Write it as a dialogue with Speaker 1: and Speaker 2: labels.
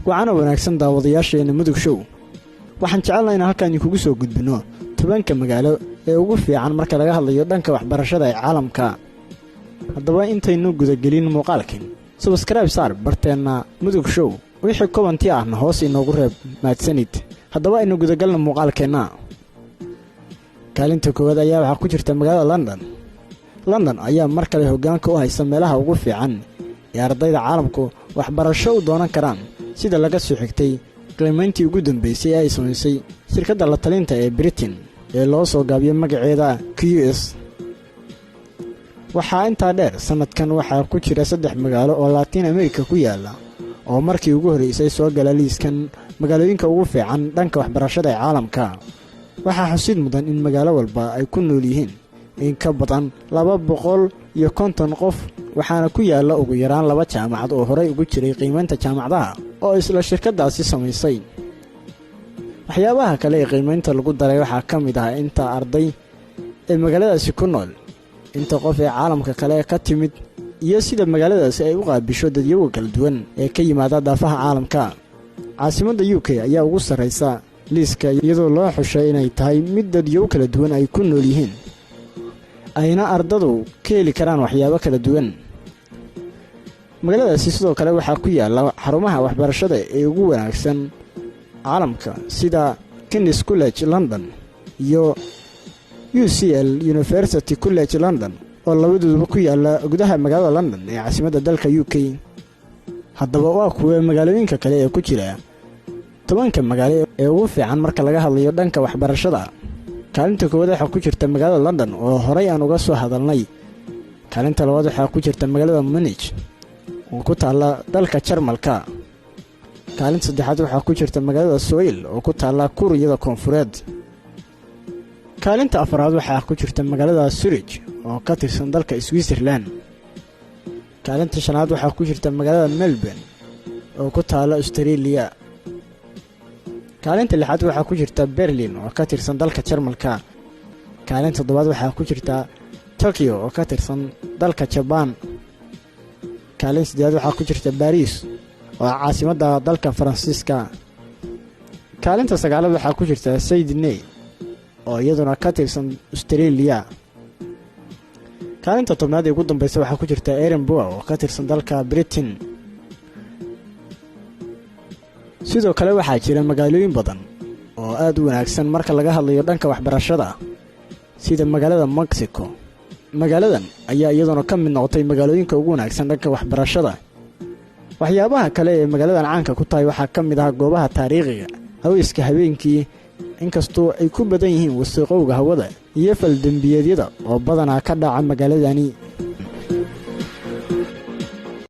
Speaker 1: waxaana wanaagsan daawadayaasheena Mudug Show. Waxaan jecelahay in halkaan kugu soo gudbino tobanka magaalo ee ugu fiican marka laga hadlayo dhanka waxbarashada ee caalamka. Haddaba intaynu guda gelin muuqaalkan, subscribe saar barteena Mudug Show. wixii commenti ahna hoos inoogu reeb mahadsanid. Haddaba aynu guda galno muuqaalkeena. Kaalinta koowaad ayaa waxa ku jirta magaalada London. London ayaa mar kale hoggaanka u haysa meelaha ugu fiican ee ardayda caalamku waxbarasho u doonan karaan, sida laga soo xigtay qiimayntii ugu dambeysay ee ay samaysay shirkadda la talinta ee Britain ee loo soo gaabiyay magaceeda QS. waxaa intaa dheer sanadkan waxaa ku jira 3 magaalo oo Latin America ku yaala oo markii ugu horeysay soo gala liiskan magaalooyinka ugu fiican dhanka waxbarashada ee caalamka. waxaa xusid mudan in magaalo walba ay ku nool yihiin in ka badan 250 qof, waxaana ku yaala ugu yaraan 2 jaamacad oo horey ugu jiray qiimaynta jaamacadaha oo isla shirkadaasi samaysay. waxyaabaha kale ee qiimaynta lagu daray waxaa ka mid ah inta arday ee magaaladaasi ku nool, inta qof ee caalamka kale ka timid, iyo sida magaaladaasi ay u qaabisho dadyoga kala duwan ee ka yimaada daafaha caalamka. caasimadda UK ayaa ugu sarreysa liiska iyadoo loo xushay inay tahay mid dadyoga kala duwan ay ku nool yihiin, ayna ardadu ka heli karaan waxyaabo kala duwan. magaaladaasi sidoo kale waxaa ku yaala xarumaha waxbarashada ee ugu wanaagsan caalamka sida King's College London iyo UCL University College London oo labaduba ku yaala gudaha magaalada London ee caasimadda dalka UK. haddaba waa kuwa magaalooyinka kale ee ku jira tobanka magaalo ee ugu fiican marka laga hadlayo dhanka waxbarashada. kaalinta koowaad waxaa ku jirta magaalada London oo horey aan uga soo hadalnay. kaalinta labaad waxaa ku jirta magaalada Munich oo ku taala dalka Jarmalka. kaalinta saddexaad waxaa ku jirta magaalada Seoul oo ku taala Kuuriyada Koonfureed. kaalinta afraad waxaa ku jirta magaalada Zurich oo ka tirsan dalka Switzerland. kaalinta shanaad waxaa ku jirta magaalada Melbourne oo ku taala Australia. kaalinta lixaad waxaa ku jirta Berlin oo ka tirsan dalka Jarmalka. kaalinta toddobaad waxaa ku jirta Tokyo oo ka tirsan dalka Japan. kaalinta siddeedaad waxaa ku jirta Paris oo caasimadda dalka Faransiiska. kaalinta sagaalaad waxaa ku jirta Sydney oo iyaduna ka tirsan Australia. kaalinta tobnaad ee ugu dambaysa waxaa ku jirta Edinburgh oo ka tirsan dalka Britain. sidoo kale waxaa jira magaalooyin badan oo aad u wanaagsan marka laga hadlayo dhanka waxbarashada, sida magaalada Mexico. magaaladan ayaa iyaduna ka mid noqotay magaalooyinka ugu wanaagsan dhanka waxbarashada. waxyaabaha kale ee magaaladan caanka ku tahay waxaa ka mid ah goobaha taariikhiga, haweyska habeenkii, inkastoo ay ku badan yihiin wasaqowga hawada iyo faldambiyeedyada oo badanaa ka dhaca magaaladani.